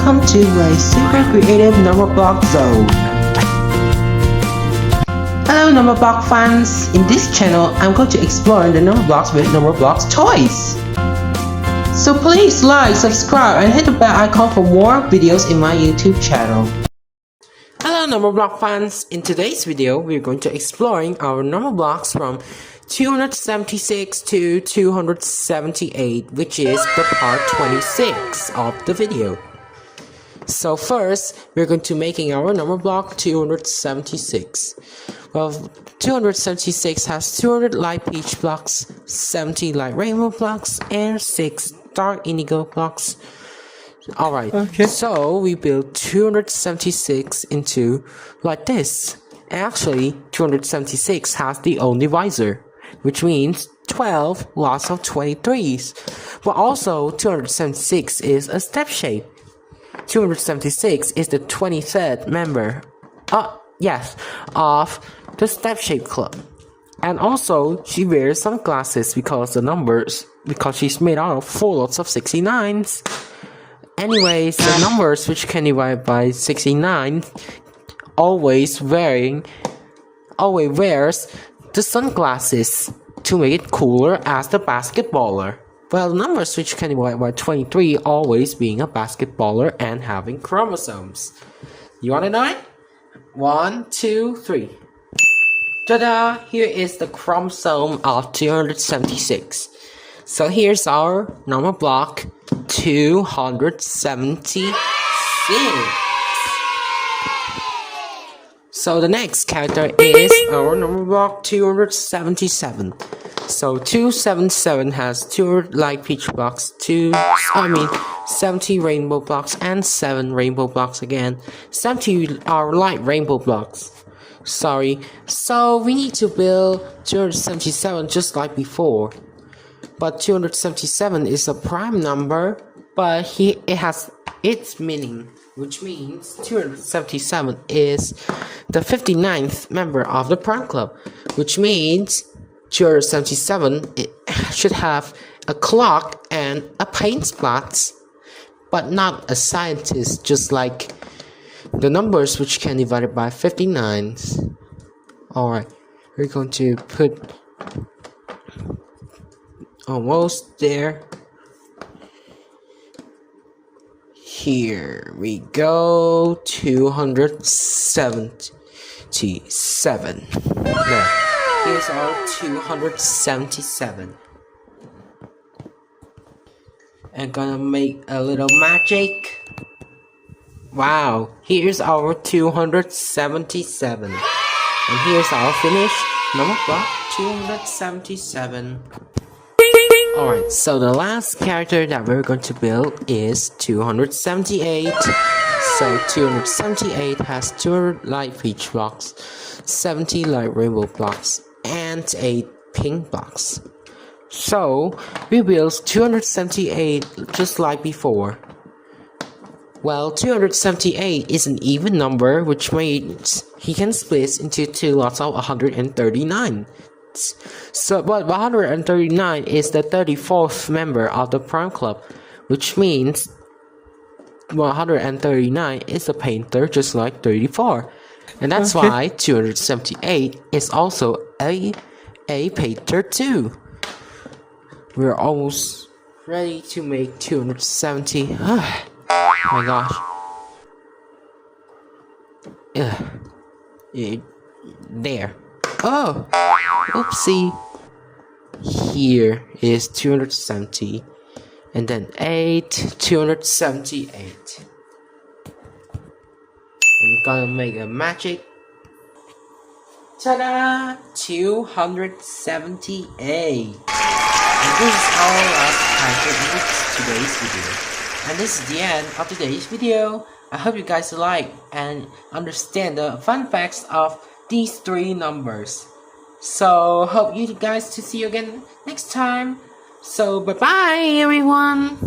welcome to my super creative Numberblock zone. Hello Numberblock fans, in this channel I'm going to explore the Numberblocks with Numberblocks toys. So please like, subscribe and hit the bell icon for more videos in my YouTube channel. Hello Numberblock fans, in today's video we're going to exploring our Numberblocks from 276 to 278, which is the part 26 of the video. So first, we're going to making our number block 276. Well, 276 has 200 light peach blocks, 70 light rainbow blocks, and 6 dark indigo blocks. Alright, okay. So we build 276 into like this. Actually, 276 has the only visor, which means 12 lots of 23s. But also, 276 is a step shape. 276 is the 23rd member, of the step shape club. And also, she wears sunglasses because she's made out of 4 lots of 69s. Anyways, the numbers which can divide by 69 always wears the sunglasses to make it cooler as the basketballer. Well, the numbers which can divide by 23 always being a basketballer and having chromosomes. You wanna know it? 1, 2, 3. Ta-da! Here is the chromosome of 276. So here's our number block 276. So the next character is our number block 277. So 277 has 200 light peach blocks, 70 rainbow blocks, and 7 rainbow blocks again. 70 are light rainbow blocks. Sorry. So we need to build 277 just like before. But 277 is a prime number, but it has its meaning, which means 277 is the 59th member of the prime club, which means 277 it should have a clock and a paint spot, but not a scientist, just like the numbers which can divide it by 59s. Alright, we're going to put almost there. Here we go, 277. There. Here's our 277. I'm gonna make a little magic. Wow, here's our 277. And here's our finished number block 277. Alright, so the last character that we're going to build is 278. So 278 has 200 light peach blocks, 70 light rainbow blocks, and 8 pink blocks. So we build 278 just like before. Well, 278 is an even number, which means he can split into 2 lots of 139. So, but 139 is the 34th member of the prime club, which means 139 is a painter just like 34. And that's why 278 is also a painter too. We're almost ready to make 270. Oh my gosh. There. Oh, oopsie. Here is 270. And then 278. I'm gonna make a magic. Ta-da! 278. And this is our last character in today's video. And this is the end of today's video. I hope you guys like and understand the fun facts of these 3 numbers. So hope you guys to see you again next time. So bye bye everyone.